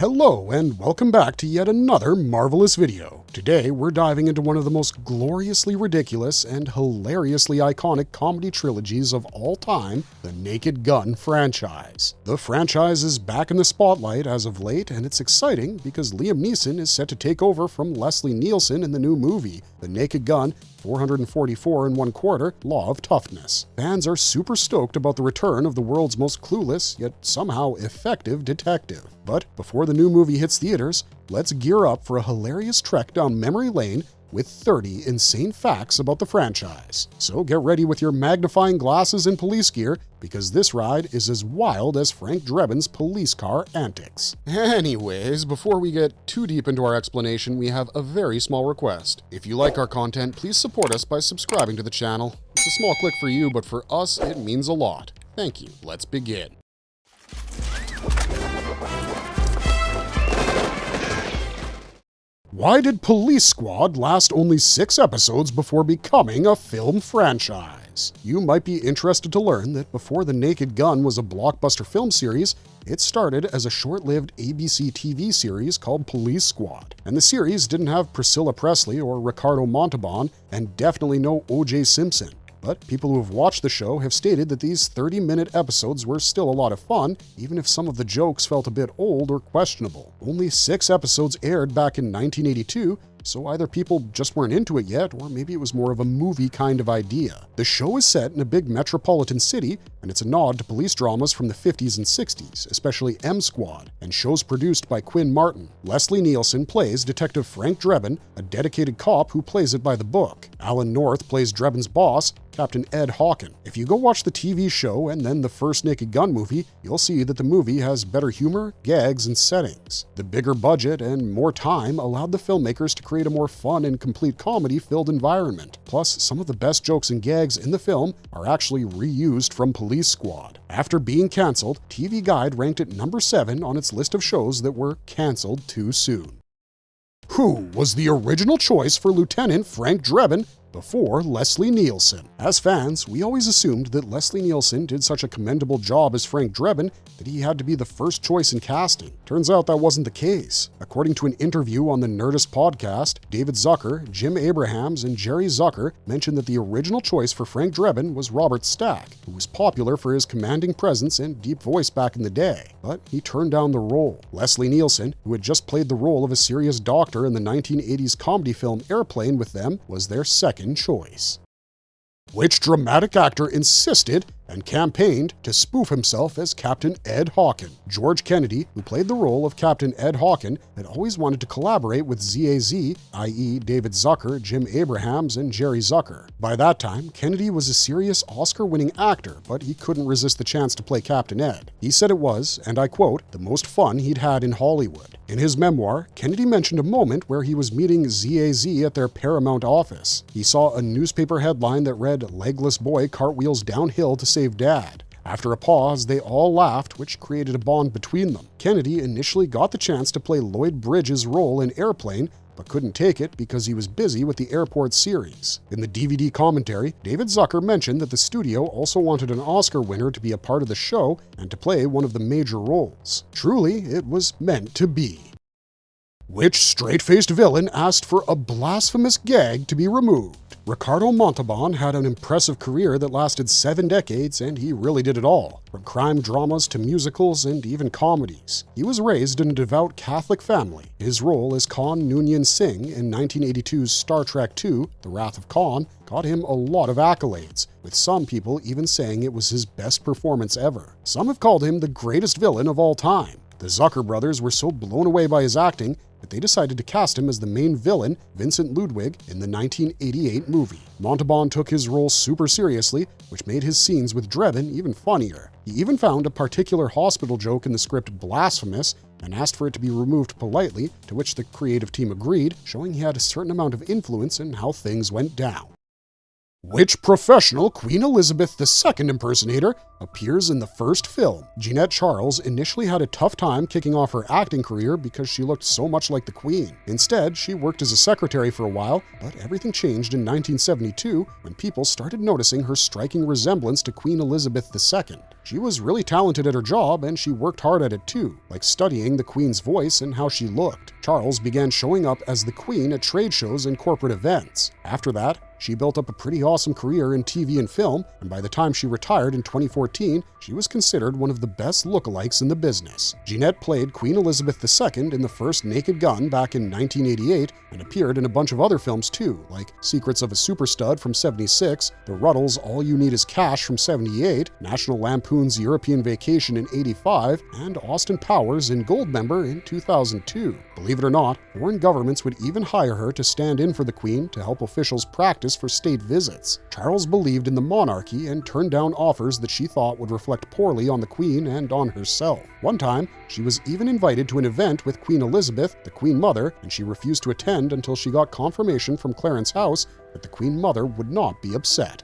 Hello and welcome back to yet another marvelous video. Today we're diving into one of the most gloriously ridiculous and hilariously iconic comedy trilogies of all time, the Naked Gun franchise. The franchise is back in the spotlight as of late, and it's exciting because Liam Neeson is set to take over from Leslie Nielsen in the new movie, The Naked Gun 444 1/4 Law of Toughness. Fans are super stoked about the return of the world's most clueless, yet somehow effective detective. But before the new movie hits theaters, let's gear up for a hilarious trek down memory lane with 30 insane facts about the franchise. So get ready with your magnifying glasses and police gear, because this ride is as wild as Frank Dreban's police car antics. Anyways, before we get too deep into our explanation, we have a very small request. If you like our content, please support us by subscribing to the channel. It's a small click for you, but for us, it means a lot. Thank you. Let's begin. Why did Police Squad last only 6 episodes before becoming a film franchise? You might be interested to learn that before The Naked Gun was a blockbuster film series, it started as a short-lived ABC TV series called Police Squad. And the series didn't have Priscilla Presley or Ricardo Montalban, and definitely no O.J. Simpson. But people who have watched the show have stated that these 30-minute episodes were still a lot of fun, even if some of the jokes felt a bit old or questionable. Only 6 episodes aired back in 1982, so either people just weren't into it yet, or maybe it was more of a movie kind of idea. The show is set in a big metropolitan city, and it's a nod to police dramas from the 50s and 60s, especially M Squad, and shows produced by Quinn Martin. Leslie Nielsen plays Detective Frank Dreban, a dedicated cop who plays it by the book. Alan North plays Dreban's boss, Captain Ed Hawken. If you go watch the TV show and then the first Naked Gun movie, you'll see that the movie has better humor, gags, and settings. The bigger budget and more time allowed the filmmakers to create a more fun and complete comedy-filled environment. Plus, some of the best jokes and gags in the film are actually reused from Police Squad. After being cancelled, TV Guide ranked it number 7 on its list of shows that were cancelled too soon. Who was the original choice for Lieutenant Frank Dreban before Leslie Nielsen? As fans, we always assumed that Leslie Nielsen did such a commendable job as Frank Dreban that he had to be the first choice in casting. Turns out that wasn't the case. According to an interview on the Nerdist podcast, David Zucker, Jim Abrahams, and Jerry Zucker mentioned that the original choice for Frank Dreban was Robert Stack, who was popular for his commanding presence and deep voice back in the day. But he turned down the role. Leslie Nielsen, who had just played the role of a serious doctor in the 1980s comedy film Airplane with them, was their second choice. Which dramatic actor insisted and campaigned to spoof himself as Captain Ed Hawken? George Kennedy, who played the role of Captain Ed Hawken, had always wanted to collaborate with ZAZ, i.e. David Zucker, Jim Abrahams, and Jerry Zucker. By that time, Kennedy was a serious Oscar-winning actor, but he couldn't resist the chance to play Captain Ed. He said it was, and I quote, the most fun he'd had in Hollywood. In his memoir, Kennedy mentioned a moment where he was meeting ZAZ at their Paramount office. He saw a newspaper headline that read, "Legless boy cartwheels downhill to save dad." After a pause, they all laughed, which created a bond between them. Kennedy initially got the chance to play Lloyd Bridges' role in Airplane, but couldn't take it because he was busy with the Airport series. In the DVD commentary, David Zucker mentioned that the studio also wanted an Oscar winner to be a part of the show and to play one of the major roles. Truly, it was meant to be. Which straight-faced villain asked for a blasphemous gag to be removed? Ricardo Montalban had an impressive career that lasted 7 decades, and he really did it all, from crime dramas to musicals and even comedies. He was raised in a devout Catholic family. His role as Khan Noonien Singh in 1982's Star Trek II, The Wrath of Khan, got him a lot of accolades, with some people even saying it was his best performance ever. Some have called him the greatest villain of all time. The Zucker brothers were so blown away by his acting that they decided to cast him as the main villain, Vincent Ludwig, in the 1988 movie. Montalban took his role super seriously, which made his scenes with Dreban even funnier. He even found a particular hospital joke in the script blasphemous and asked for it to be removed politely, to which the creative team agreed, showing he had a certain amount of influence in how things went down. Which professional Queen Elizabeth II impersonator appears in the first film? Jeanette Charles initially had a tough time kicking off her acting career because she looked so much like the Queen. Instead, she worked as a secretary for a while, but everything changed in 1972 when people started noticing her striking resemblance to Queen Elizabeth II. She was really talented at her job, and she worked hard at it too, like studying the Queen's voice and how she looked. Charles began showing up as the Queen at trade shows and corporate events. After that, she built up a pretty awesome career in TV and film, and by the time she retired in 2014, she was considered one of the best lookalikes in the business. Jeanette played Queen Elizabeth II in the first Naked Gun back in 1988 and appeared in a bunch of other films too, like Secrets of a Super Stud from 76, The Ruddles' All You Need Is Cash from 78, National Lampoon's European Vacation in 85, and Austin Powers in Goldmember in 2002. Believe it or not, foreign governments would even hire her to stand in for the Queen to help officials practice for state visits. Charles believed in the monarchy and turned down offers that she thought would reflect poorly on the Queen and on herself. One time, she was even invited to an event with Queen Elizabeth, the Queen Mother, and she refused to attend until she got confirmation from Clarence House that the Queen Mother would not be upset.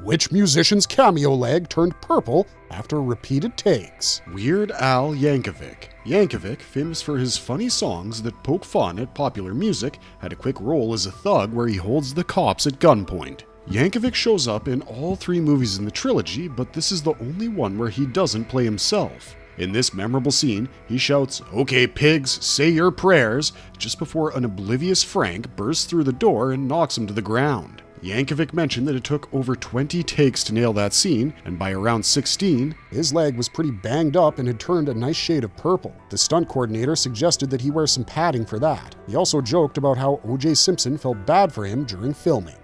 Which musician's cameo leg turned purple after repeated takes? Weird Al Yankovic. Yankovic, famous for his funny songs that poke fun at popular music, had a quick role as a thug where he holds the cops at gunpoint. Yankovic shows up in all 3 movies in the trilogy, but this is the only one where he doesn't play himself. In this memorable scene, he shouts, "Okay, pigs, say your prayers," just before an oblivious Frank bursts through the door and knocks him to the ground. Yankovic mentioned that it took over 20 takes to nail that scene, and by around 16, his leg was pretty banged up and had turned a nice shade of purple. The stunt coordinator suggested that he wear some padding for that. He also joked about how O.J. Simpson felt bad for him during filming.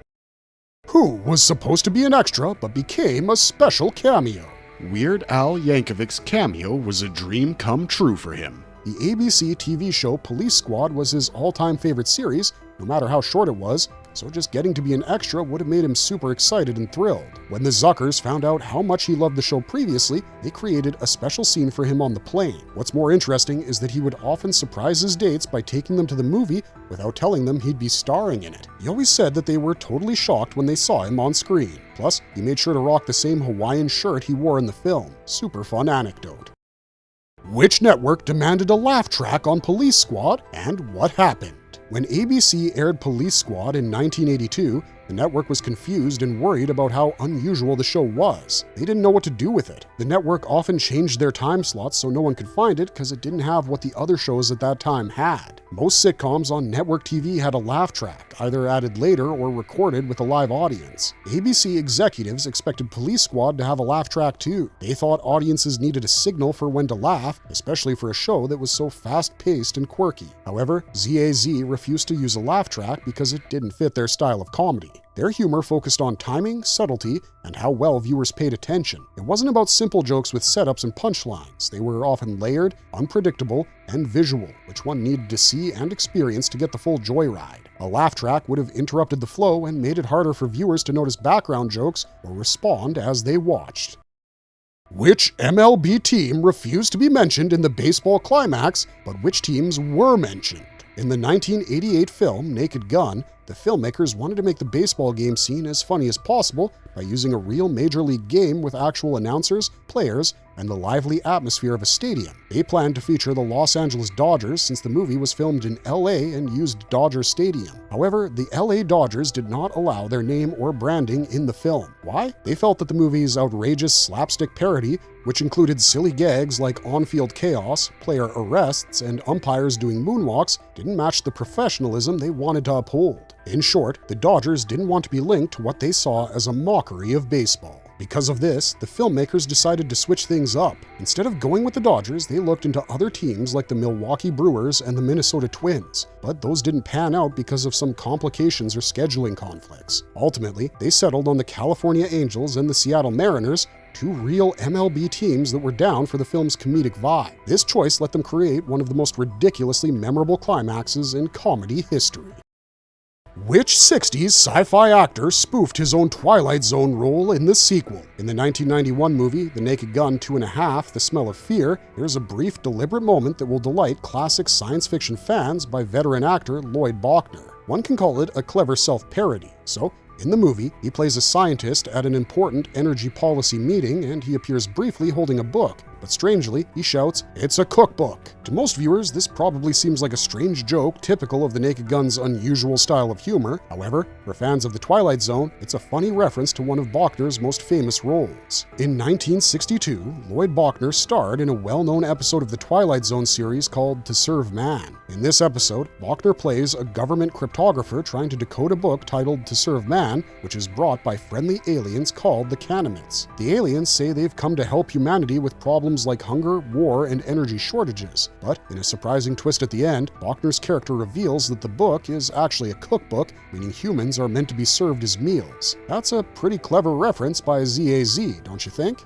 Who was supposed to be an extra but became a special cameo? Weird Al Yankovic's cameo was a dream come true for him. The ABC TV show Police Squad was his all-time favorite series, no matter how short it was, so just getting to be an extra would have made him super excited and thrilled. When the Zuckers found out how much he loved the show previously, they created a special scene for him on the plane. What's more interesting is that he would often surprise his dates by taking them to the movie without telling them he'd be starring in it. He always said that they were totally shocked when they saw him on screen. Plus, he made sure to rock the same Hawaiian shirt he wore in the film. Super fun anecdote. Which network demanded a laugh track on Police Squad, and what happened? When ABC aired Police Squad in 1982, the network was confused and worried about how unusual the show was. They didn't know what to do with it. The network often changed their time slots so no one could find it because it didn't have what the other shows at that time had. Most sitcoms on network TV had a laugh track, either added later or recorded with a live audience. ABC executives expected Police Squad to have a laugh track too. They thought audiences needed a signal for when to laugh, especially for a show that was so fast-paced and quirky. However, ZAZ refused to use a laugh track because it didn't fit their style of comedy. Their humor focused on timing, subtlety, and how well viewers paid attention. It wasn't about simple jokes with setups and punchlines. They were often layered, unpredictable, and visual, which one needed to see and experience to get the full joyride. A laugh track would have interrupted the flow and made it harder for viewers to notice background jokes or respond as they watched. Which MLB team refused to be mentioned in the baseball climax, but which teams were mentioned? In the 1988 film Naked Gun, the filmmakers wanted to make the baseball game scene as funny as possible by using a real major league game with actual announcers, players, and the lively atmosphere of a stadium. They planned to feature the Los Angeles Dodgers since the movie was filmed in LA and used Dodger Stadium. However, the LA Dodgers did not allow their name or branding in the film. Why? They felt that the movie's outrageous slapstick parody, which included silly gags like on-field chaos, player arrests, and umpires doing moonwalks, didn't match the professionalism they wanted to uphold. In short, the Dodgers didn't want to be linked to what they saw as a mockery of baseball. Because of this, the filmmakers decided to switch things up. Instead of going with the Dodgers, they looked into other teams like the Milwaukee Brewers and the Minnesota Twins, but those didn't pan out because of some complications or scheduling conflicts. Ultimately, they settled on the California Angels and the Seattle Mariners, two real MLB teams that were down for the film's comedic vibe. This choice let them create one of the most ridiculously memorable climaxes in comedy history. Which 60s sci-fi actor spoofed his own Twilight Zone role in the sequel? In the 1991 movie, The Naked Gun 2.5: The Smell of Fear, there's a brief, deliberate moment that will delight classic science fiction fans by veteran actor Lloyd Bochner. One can call it a clever self-parody. So, in the movie, he plays a scientist at an important energy policy meeting and he appears briefly holding a book, but strangely, he shouts, "It's a cookbook." To most viewers, this probably seems like a strange joke typical of the Naked Gun's unusual style of humor. However, for fans of the Twilight Zone, it's a funny reference to one of Bochner's most famous roles. In 1962, Lloyd Bochner starred in a well-known episode of the Twilight Zone series called To Serve Man. In this episode, Bochner plays a government cryptographer trying to decode a book titled To Serve Man, which is brought by friendly aliens called the cameoeds. The aliens say they've come to help humanity with problems like hunger, war, and energy shortages. But in a surprising twist at the end, Bochner's character reveals that the book is actually a cookbook, meaning humans are meant to be served as meals. That's a pretty clever reference by ZAZ, don't you think?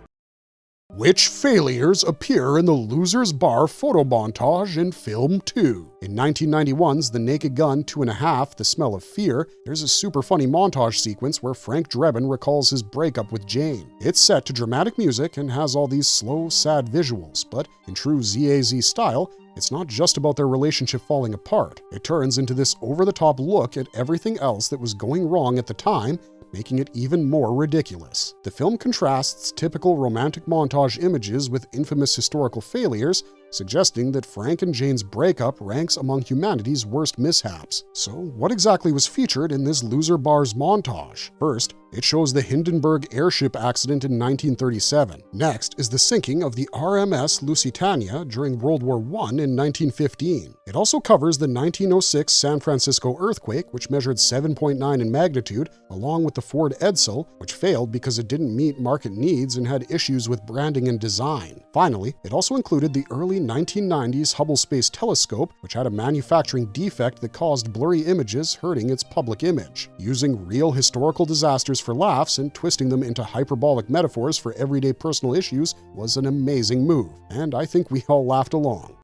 Which failures appear in the Loser's Bar photo montage in film 2? In 1991's The Naked Gun 2.5: The Smell of Fear, there's a super funny montage sequence where Frank Dreban recalls his breakup with Jane. It's set to dramatic music and has all these slow, sad visuals, but in true ZAZ style, it's not just about their relationship falling apart. It turns into this over-the-top look at everything else that was going wrong at the time, making it even more ridiculous. The film contrasts typical romantic montage images with infamous historical failures, suggesting that Frank and Jane's breakup ranks among humanity's worst mishaps. So what exactly was featured in this Loser Bar's montage? First, it shows the Hindenburg airship accident in 1937. Next is the sinking of the RMS Lusitania during World War I in 1915. It also covers the 1906 San Francisco earthquake, which measured 7.9 in magnitude, along with the Ford Edsel, which failed because it didn't meet market needs and had issues with branding and design. Finally, it also included the early 1990s Hubble Space Telescope, which had a manufacturing defect that caused blurry images, hurting its public image. Using real historical disasters for laughs and twisting them into hyperbolic metaphors for everyday personal issues was an amazing move, and I think we all laughed along.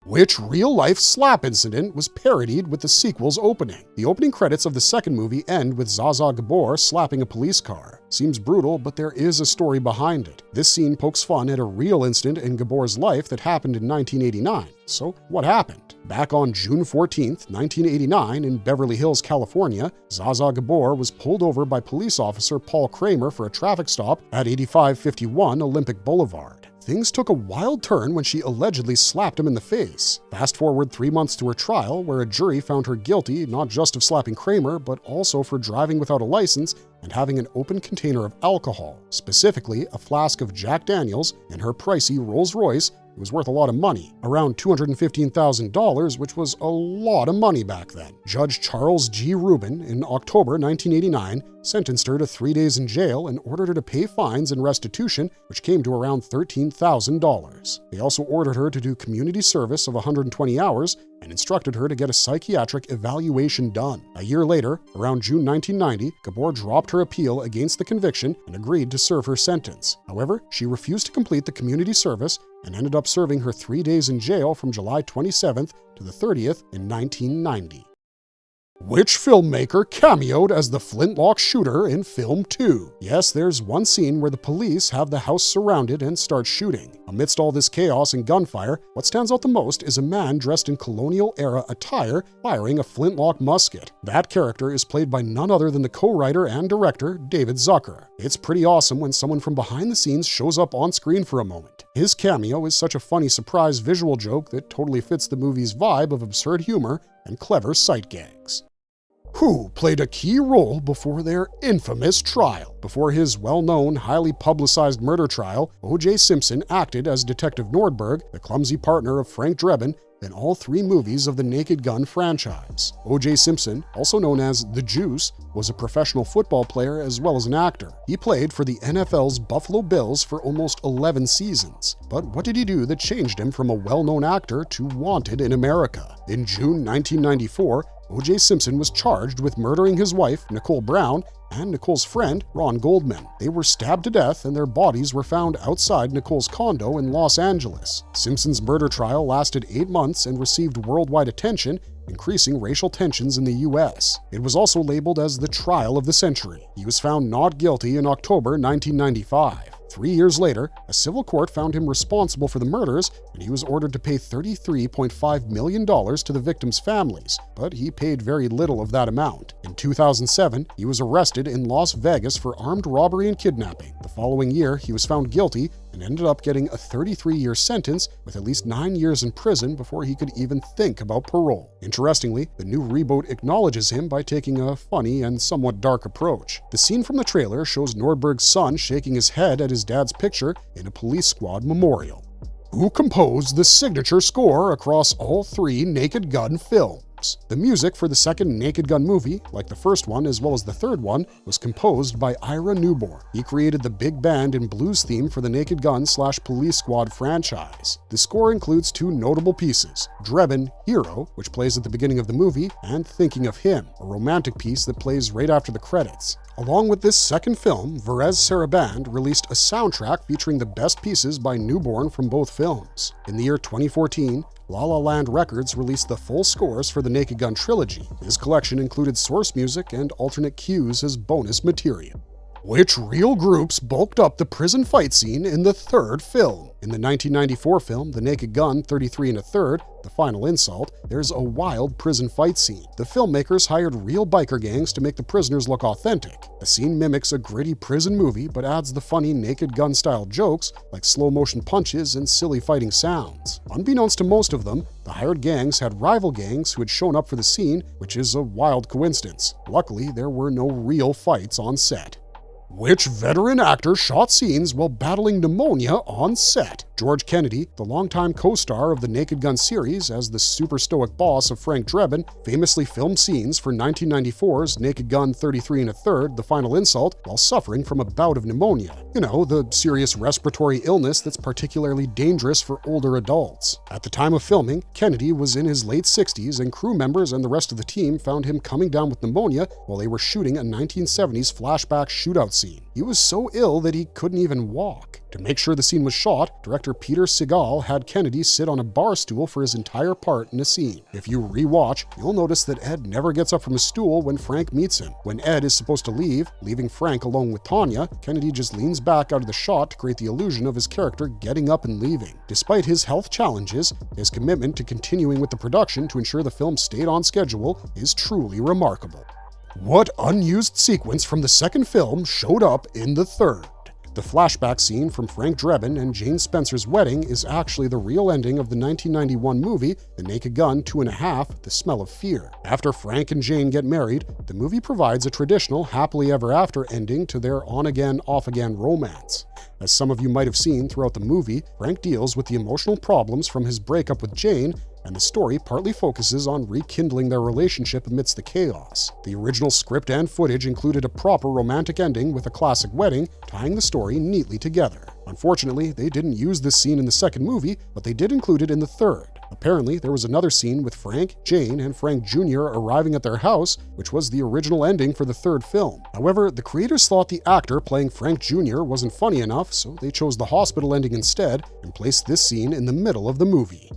Which real-life slap incident was parodied with the sequel's opening? The opening credits of the second movie end with Zsa Zsa Gabor slapping a police car. Seems brutal, but there is a story behind it. This scene pokes fun at a real incident in Gabor's life that happened in 1989. So what happened? Back on June 14th, 1989 in Beverly Hills, California, Zsa Zsa Gabor was pulled over by police officer Paul Kramer for a traffic stop at 8551 Olympic Boulevard. Things took a wild turn when she allegedly slapped him in the face. Fast forward 3 months to her trial, where a jury found her guilty not just of slapping Kramer, but also for driving without a license and having an open container of alcohol, specifically a flask of Jack Daniels in her pricey Rolls-Royce. It was worth a lot of money, around $215,000, which was a lot of money back then. Judge Charles G. Rubin, in October 1989, sentenced her to 3 days in jail and ordered her to pay fines and restitution, which came to around $13,000. They also ordered her to do community service of 120 hours and instructed her to get a psychiatric evaluation done. A year later, around June 1990, Gabor dropped her appeal against the conviction and agreed to serve her sentence. However, she refused to complete the community service and ended up serving her 3 days in jail from July 27th to the 30th in 1990. Which filmmaker cameoed as the flintlock shooter in film 2? Yes, there's one scene where the police have the house surrounded and start shooting. Amidst all this chaos and gunfire, what stands out the most is a man dressed in colonial-era attire firing a flintlock musket. That character is played by none other than the co-writer and director, David Zucker. It's pretty awesome when someone from behind the scenes shows up on screen for a moment. His cameo is such a funny surprise visual joke that totally fits the movie's vibe of absurd humor and clever sight gags. Who played a key role before their infamous trial? Before his well-known, highly publicized murder trial, O.J. Simpson acted as Detective Nordberg, the clumsy partner of Frank Dreban, in all 3 movies of the Naked Gun franchise. O.J. Simpson, also known as The Juice, was a professional football player as well as an actor. He played for the NFL's Buffalo Bills for almost 11 seasons. But what did he do that changed him from a well-known actor to wanted in America? In June 1994, O.J. Simpson was charged with murdering his wife, Nicole Brown, and Nicole's friend, Ron Goldman. They were stabbed to death and their bodies were found outside Nicole's condo in Los Angeles. Simpson's murder trial lasted 8 months and received worldwide attention, increasing racial tensions in the U.S. It was also labeled as the trial of the century. He was found not guilty in October 1995. 3 years later, a civil court found him responsible for the murders, and he was ordered to pay $33.5 million to the victims' families, but he paid very little of that amount. In 2007, he was arrested in Las Vegas for armed robbery and kidnapping. The following year, he was found guilty and ended up getting a 33-year sentence with at least 9 years in prison before he could even think about parole. Interestingly, the new reboot acknowledges him by taking a funny and somewhat dark approach. The scene from the trailer shows Nordberg's son shaking his head at his dad's picture in a police squad memorial. Who composed the signature score across all 3 Naked Gun films? The music for the second Naked Gun movie, like the first one as well as the third one, was composed by Ira Newborn. He created the big band and blues theme for the Naked Gun/Police Squad franchise. The score includes 2 notable pieces: Dreban, Hero, which plays at the beginning of the movie, and Thinking of Him, a romantic piece that plays right after the credits. Along with this second film, Varese Sarabande released a soundtrack featuring the best pieces by Newborn from both films. In the year 2014, La La Land Records released the full scores for the Naked Gun trilogy. This collection included source music and alternate cues as bonus material. Which real groups bulked up the prison fight scene in the third film? In the 1994 film, The Naked Gun 33 1/3, The Final Insult, there's a wild prison fight scene. The filmmakers hired real biker gangs to make the prisoners look authentic. The scene mimics a gritty prison movie but adds the funny Naked Gun style jokes like slow motion punches and silly fighting sounds. Unbeknownst to most of them, the hired gangs had rival gangs who had shown up for the scene, which is a wild coincidence. Luckily, there were no real fights on set. Which veteran actor shot scenes while battling pneumonia on set? George Kennedy, the longtime co-star of the Naked Gun series as the super stoic boss of Frank Dreban, famously filmed scenes for 1994's Naked Gun 33 1/3, The Final Insult, while suffering from a bout of pneumonia. You know, the serious respiratory illness that's particularly dangerous for older adults. At the time of filming, Kennedy was in his late 60s and crew members and the rest of the team found him coming down with pneumonia while they were shooting a 1970s flashback shootout scene. He was so ill that he couldn't even walk. To make sure the scene was shot, director Peter Segal had Kennedy sit on a bar stool for his entire part in a scene. If you rewatch, you'll notice that Ed never gets up from his stool when Frank meets him. When Ed is supposed to leave, leaving Frank alone with Tanya, Kennedy just leans back out of the shot to create the illusion of his character getting up and leaving. Despite his health challenges, his commitment to continuing with the production to ensure the film stayed on schedule is truly remarkable. What unused sequence from the second film showed up in the third? The flashback scene from Frank Dreban and Jane Spencer's wedding is actually the real ending of the 1991 movie The Naked Gun 2.5, The Smell of Fear. After Frank and Jane get married, the movie provides a traditional happily ever after ending to their on-again, off-again romance. As some of you might have seen throughout the movie, Frank deals with the emotional problems from his breakup with Jane, and the story partly focuses on rekindling their relationship amidst the chaos. The original script and footage included a proper romantic ending with a classic wedding, tying the story neatly together. Unfortunately, they didn't use this scene in the second movie, but they did include it in the third. Apparently, there was another scene with Frank, Jane, and Frank Jr. arriving at their house, which was the original ending for the third film. However, the creators thought the actor playing Frank Jr. wasn't funny enough, so they chose the hospital ending instead and placed this scene in the middle of the movie.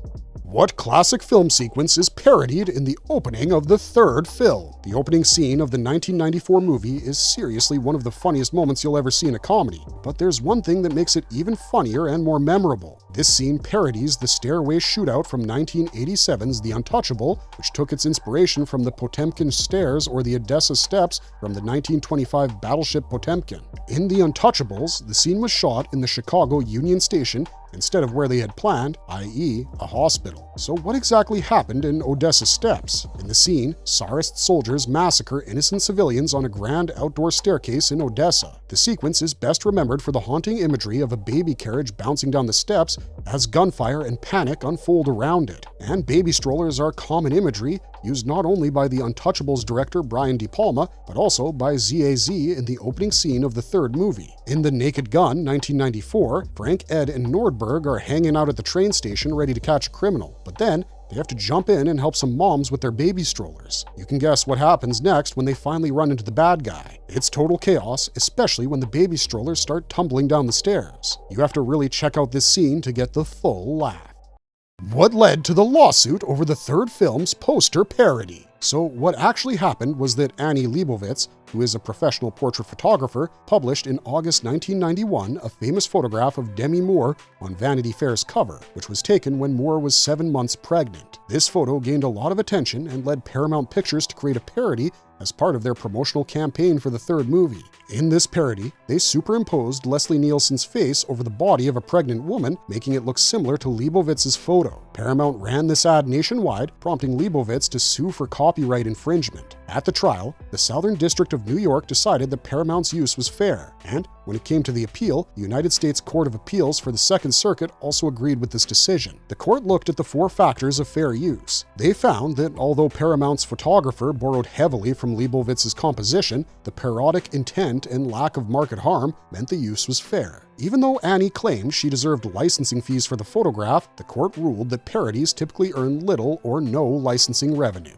What classic film sequence is parodied in the opening of the third film? The opening scene of the 1994 movie is seriously one of the funniest moments you'll ever see in a comedy, but there's one thing that makes it even funnier and more memorable. This scene parodies the stairway shootout from 1987's The Untouchable, which took its inspiration from the Potemkin Stairs or the Odessa Steps from the 1925 battleship Potemkin. In The Untouchables, the scene was shot in the Chicago Union Station instead of where they had planned, i.e. a hospital. So what exactly happened in Odessa Steps? In the scene, Tsarist soldiers massacre innocent civilians on a grand outdoor staircase in Odessa. The sequence is best remembered for the haunting imagery of a baby carriage bouncing down the steps as gunfire and panic unfold around it. And baby strollers are common imagery used not only by the Untouchables director Brian De Palma, but also by ZAZ in the opening scene of the third movie. In The Naked Gun 1994, Frank, Ed, and Nordberg are hanging out at the train station ready to catch a criminal, but then they have to jump in and help some moms with their baby strollers. You can guess what happens next when they finally run into the bad guy. It's total chaos, especially when the baby strollers start tumbling down the stairs. You have to really check out this scene to get the full laugh. What led to the lawsuit over the third film's poster parody? So what actually happened was that Annie Leibovitz, who is a professional portrait photographer, published in August 1991 a famous photograph of Demi Moore on Vanity Fair's cover, which was taken when Moore was 7 months pregnant. This photo gained a lot of attention and led Paramount Pictures to create a parody as part of their promotional campaign for the third movie. In this parody, they superimposed Leslie Nielsen's face over the body of a pregnant woman, making it look similar to Leibovitz's photo. Paramount ran this ad nationwide, prompting Leibovitz to sue for copyright infringement. At the trial, the Southern District of New York decided that Paramount's use was fair, and when it came to the appeal, the United States Court of Appeals for the Second Circuit also agreed with this decision. The court looked at the 4 factors of fair use. They found that although Paramount's photographer borrowed heavily from Leibovitz's composition, the parodic intent and lack of market harm meant the use was fair. Even though Annie claimed she deserved licensing fees for the photograph, the court ruled that parodies typically earn little or no licensing revenue.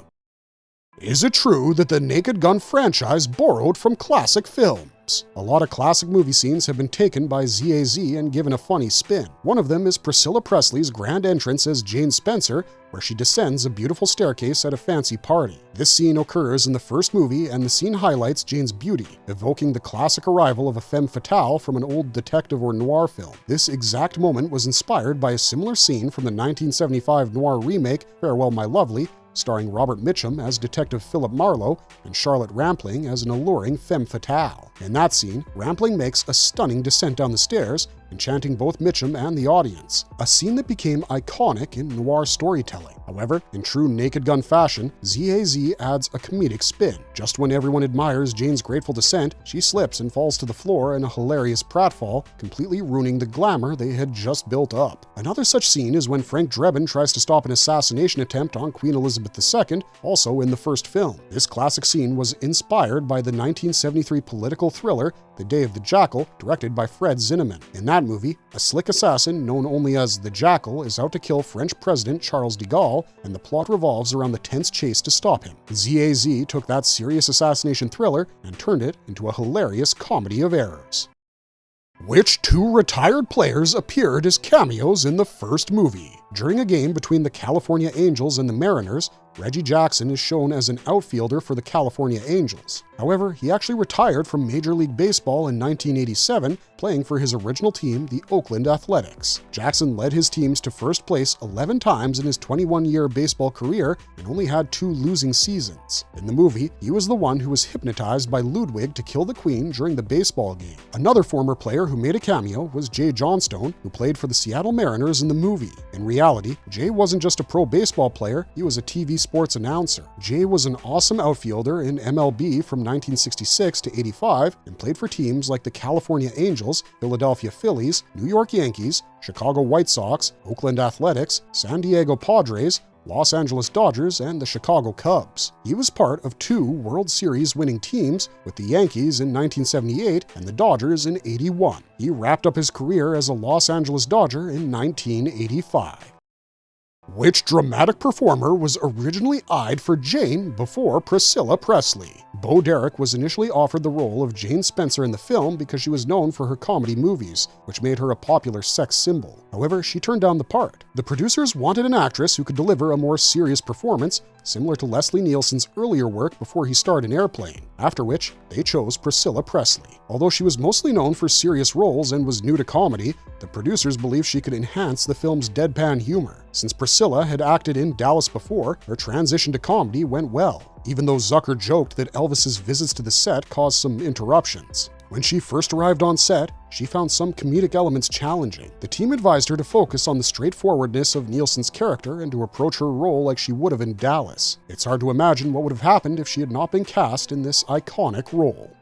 Is it true that the Naked Gun franchise borrowed from classic films? A lot of classic movie scenes have been taken by ZAZ and given a funny spin. One of them is Priscilla Presley's grand entrance as Jane Spencer, where she descends a beautiful staircase at a fancy party. This scene occurs in the first movie, and the scene highlights Jane's beauty, evoking the classic arrival of a femme fatale from an old detective or noir film. This exact moment was inspired by a similar scene from the 1975 noir remake Farewell My Lovely, starring Robert Mitchum as Detective Philip Marlowe and Charlotte Rampling as an alluring femme fatale. In that scene, Rampling makes a stunning descent down the stairs, enchanting both Mitchum and the audience, a scene that became iconic in noir storytelling. However, in true Naked Gun fashion, ZAZ adds a comedic spin. Just when everyone admires Jane's graceful descent, she slips and falls to the floor in a hilarious pratfall, completely ruining the glamour they had just built up. Another such scene is when Frank Dreban tries to stop an assassination attempt on Queen Elizabeth II, also in the first film. This classic scene was inspired by the 1973 political thriller The Day of the Jackal, directed by Fred Zinnemann. In that movie, a slick assassin known only as the Jackal is out to kill French President Charles de Gaulle, and the plot revolves around the tense chase to stop him. ZAZ took that serious assassination thriller and turned it into a hilarious comedy of errors. Which 2 retired players appeared as cameos in the first movie? During a game between the California Angels and the Mariners, Reggie Jackson is shown as an outfielder for the California Angels. However, he actually retired from Major League Baseball in 1987, playing for his original team, the Oakland Athletics. Jackson led his teams to first place 11 times in his 21-year baseball career and only had 2 losing seasons. In the movie, he was the one who was hypnotized by Ludwig to kill the Queen during the baseball game. Another former player who made a cameo was Jay Johnstone, who played for the Seattle Mariners in the movie. In reality, Jay wasn't just a pro baseball player, he was a TV sports announcer. Jay was an awesome outfielder in MLB from 1966 to 85 and played for teams like the California Angels, Philadelphia Phillies, New York Yankees, Chicago White Sox, Oakland Athletics, San Diego Padres, Los Angeles Dodgers, and the Chicago Cubs. He was part of 2 World Series winning teams, with the Yankees in 1978 and the Dodgers in 81. He wrapped up his career as a Los Angeles Dodger in 1985. Which dramatic performer was originally eyed for Jane before Priscilla Presley? Bo Derek was initially offered the role of Jane Spencer in the film because she was known for her comedy movies, which made her a popular sex symbol. However, she turned down the part. The producers wanted an actress who could deliver a more serious performance, similar to Leslie Nielsen's earlier work before he starred in Airplane, after which they chose Priscilla Presley. Although she was mostly known for serious roles and was new to comedy, the producers believed she could enhance the film's deadpan humor. Since Priscilla had acted in Dallas before, her transition to comedy went well, even though Zucker joked that Elvis's visits to the set caused some interruptions. When she first arrived on set, she found some comedic elements challenging. The team advised her to focus on the straightforwardness of Nielsen's character and to approach her role like she would have in Dallas. It's hard to imagine what would have happened if she had not been cast in this iconic role.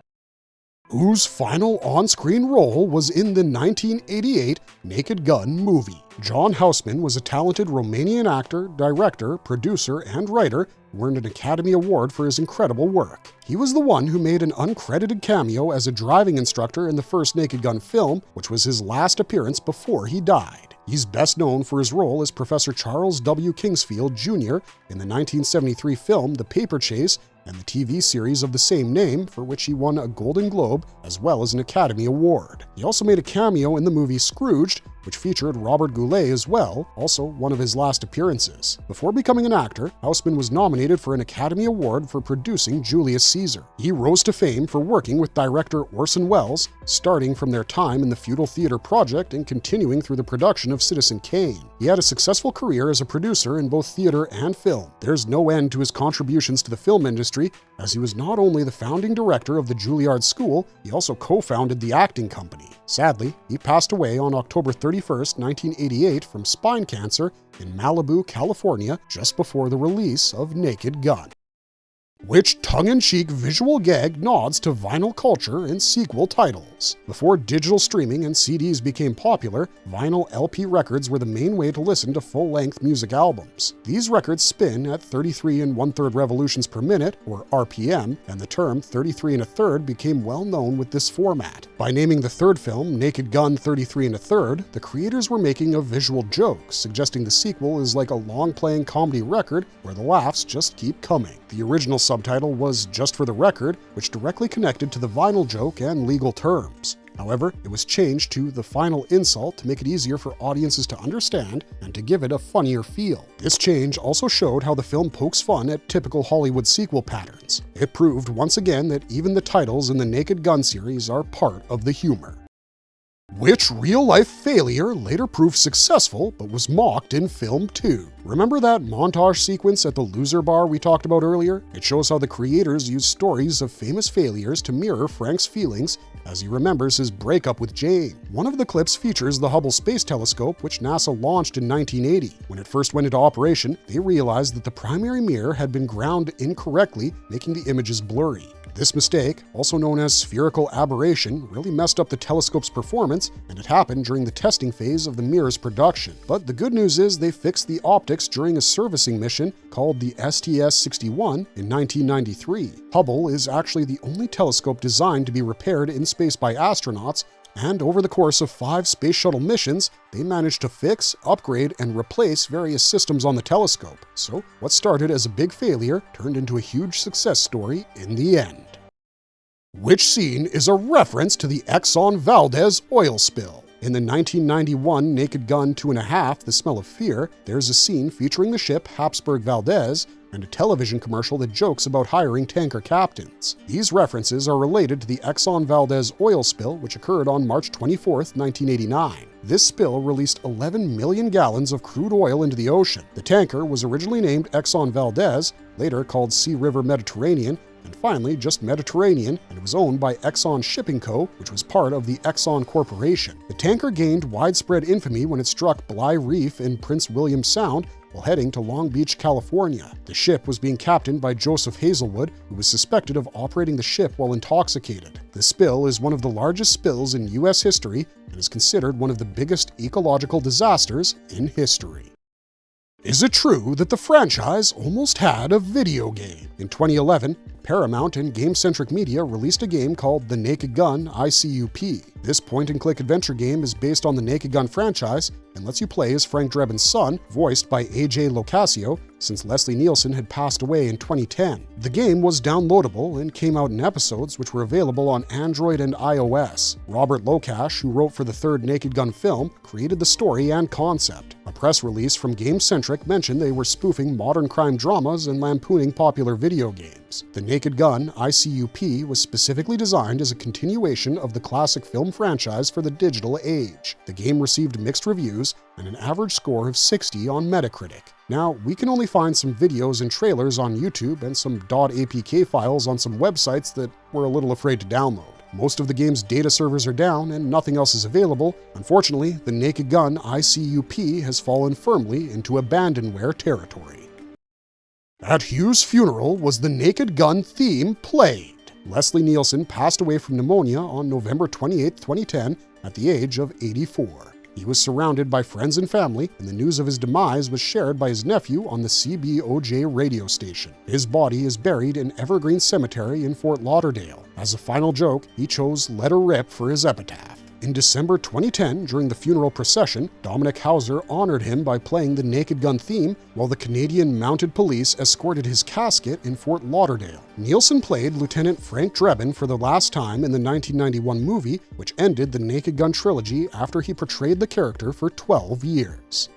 Whose final on-screen role was in the 1988 Naked Gun movie? John Houseman was a talented Romanian actor, director, producer, and writer who earned an Academy Award for his incredible work. He was the one who made an uncredited cameo as a driving instructor in the first Naked Gun film, which was his last appearance before he died. He's best known for his role as Professor Charles W. Kingsfield, Jr. in the 1973 film The Paper Chase and the TV series of the same name, for which he won a Golden Globe as well as an Academy Award. He also made a cameo in the movie Scrooged, which featured Robert Goulet as well, also one of his last appearances. Before becoming an actor, Houseman was nominated for an Academy Award for producing Julius Caesar. He rose to fame for working with director Orson Welles, starting from their time in the Feudal Theater project and continuing through the production of Citizen Kane. He had a successful career as a producer in both theater and film. There's no end to his contributions to the film industry, as he was not only the founding director of the Juilliard School, he also co-founded the acting company. Sadly, he passed away on October 31st, 1988 from spine cancer in Malibu, California, just before the release of Naked Gun. Which tongue-in-cheek visual gag nods to vinyl culture in sequel titles? Before digital streaming and CDs became popular, vinyl LP records were the main way to listen to full-length music albums. These records spin at 33 1/3 revolutions per minute, or RPM, and the term 33 1/3 became well known with this format. By naming the third film Naked Gun 33 1/3, the creators were making a visual joke, suggesting the sequel is like a long-playing comedy record where the laughs just keep coming. The original subtitle was Just for the Record, which directly connected to the vinyl joke and legal terms. However, it was changed to The Final Insult to make it easier for audiences to understand and to give it a funnier feel. This change also showed how the film pokes fun at typical Hollywood sequel patterns. It proved once again that even the titles in the Naked Gun series are part of the humor. Which real-life failure later proved successful but was mocked in film too? Remember that montage sequence at the Loser Bar we talked about earlier? It shows how the creators used stories of famous failures to mirror Frank's feelings as he remembers his breakup with Jane. One of the clips features the Hubble Space Telescope, which NASA launched in 1980. When it first went into operation, they realized that the primary mirror had been ground incorrectly, making the images blurry. This mistake, also known as spherical aberration, really messed up the telescope's performance, and it happened during the testing phase of the mirror's production. But the good news is they fixed the optics during a servicing mission called the STS-61 in 1993. Hubble is actually the only telescope designed to be repaired in space by astronauts, and over the course of 5 space shuttle missions, they managed to fix, upgrade, and replace various systems on the telescope. So what started as a big failure turned into a huge success story in the end. Which scene is a reference to the Exxon Valdez oil spill? In the 1991 Naked Gun 2.5, The Smell of Fear, there's a scene featuring the ship Habsburg Valdez and a television commercial that jokes about hiring tanker captains. These references are related to the Exxon Valdez oil spill, which occurred on March 24, 1989. This spill released 11 million gallons of crude oil into the ocean. The tanker was originally named Exxon Valdez, later called Sea River Mediterranean, and finally just Mediterranean, and it was owned by Exxon Shipping Co., which was part of the Exxon Corporation. The tanker gained widespread infamy when it struck Bligh Reef in Prince William Sound while heading to Long Beach, California. The ship was being captained by Joseph Hazelwood, who was suspected of operating the ship while intoxicated. The spill is one of the largest spills in U.S. history and is considered one of the biggest ecological disasters in history. Is it true that the franchise almost had a video game? In 2011, Paramount and game-centric media released a game called The Naked Gun ICUP. This point-and-click adventure game is based on the Naked Gun franchise and lets you play as Frank Dreban's son, voiced by AJ Locascio, since Leslie Nielsen had passed away in 2010. The game was downloadable and came out in episodes which were available on Android and iOS. Robert Locash, who wrote for the third Naked Gun film, created the story and concept. A press release from Game-Centric mentioned they were spoofing modern crime dramas and lampooning popular video games. The Naked Gun ICUP was specifically designed as a continuation of the classic film franchise for the digital age. The game received mixed reviews and an average score of 60 on Metacritic. Now, we can only find some videos and trailers on YouTube and some .apk files on some websites that we're a little afraid to download. Most of the game's data servers are down and nothing else is available. Unfortunately, the Naked Gun ICUP has fallen firmly into abandonware territory. At Hugh's funeral was the Naked Gun theme played. Leslie Nielsen passed away from pneumonia on November 28, 2010, at the age of 84. He was surrounded by friends and family, and the news of his demise was shared by his nephew on the CBOJ radio station. His body is buried in Evergreen Cemetery in Fort Lauderdale. As a final joke, he chose "Let Her Rip" for his epitaph. In December 2010, during the funeral procession, Dominic Hauser honored him by playing the Naked Gun theme, while the Canadian Mounted Police escorted his casket in Fort Lauderdale. Nielsen played Lieutenant Frank Dreban for the last time in the 1991 movie, which ended the Naked Gun trilogy after he portrayed the character for 12 years.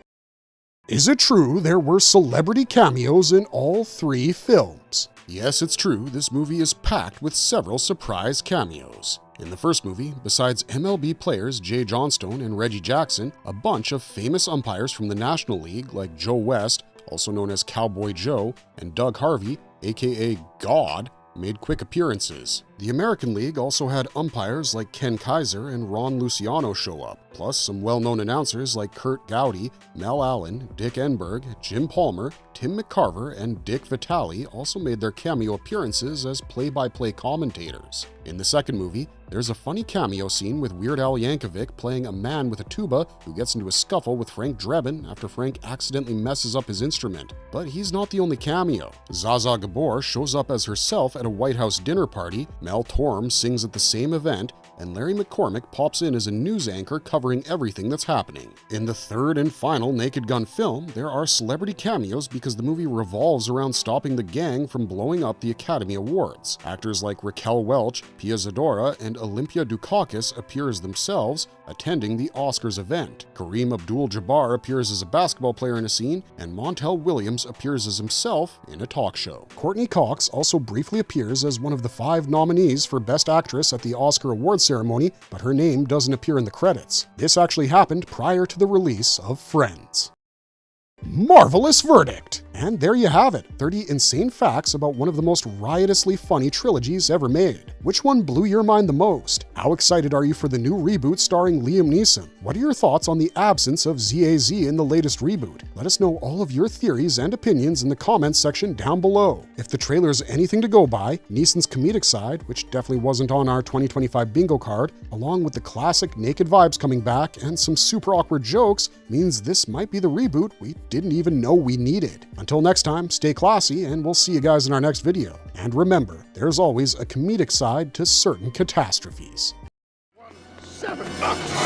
Is it true there were celebrity cameos in all 3 films? Yes, it's true. This movie is packed with several surprise cameos. In the first movie, besides MLB players Jay Johnstone and Reggie Jackson, a bunch of famous umpires from the National League like Joe West, also known as Cowboy Joe, and Doug Harvey, aka God, made quick appearances. The American League also had umpires like Ken Kaiser and Ron Luciano show up, plus some well-known announcers like Kurt Gowdy, Mel Allen, Dick Enberg, Jim Palmer, Tim McCarver, and Dick Vitale also made their cameo appearances as play-by-play commentators. In the second movie, there's a funny cameo scene with Weird Al Yankovic playing a man with a tuba who gets into a scuffle with Frank Dreban after Frank accidentally messes up his instrument. But he's not the only cameo. Zsa Zsa Gabor shows up as herself at a White House dinner party, Mel Torm sings at the same event, and Larry McCormick pops in as a news anchor covering everything that's happening. In the third and final Naked Gun film, there are celebrity cameos because the movie revolves around stopping the gang from blowing up the Academy Awards. Actors like Raquel Welch, Pia Zadora, and Olympia Dukakis appear as themselves, attending the Oscars event. Kareem Abdul-Jabbar appears as a basketball player in a scene, and Montel Williams appears as himself in a talk show. Courtney Cox also briefly appears as one of the 5 nominees for Best Actress at the Oscar Awards ceremony, but her name doesn't appear in the credits. This actually happened prior to the release of Friends. Marvelous verdict! And there you have it, 30 insane facts about one of the most riotously funny trilogies ever made. Which one blew your mind the most? How excited are you for the new reboot starring Liam Neeson? What are your thoughts on the absence of ZAZ in the latest reboot? Let us know all of your theories and opinions in the comments section down below. If the trailer's anything to go by, Neeson's comedic side, which definitely wasn't on our 2025 bingo card, along with the classic naked vibes coming back and some super awkward jokes, means this might be the reboot we didn't even know we needed. Until next time, stay classy, and we'll see you guys in our next video. And remember, there's always a comedic side to certain catastrophes. 7 bucks.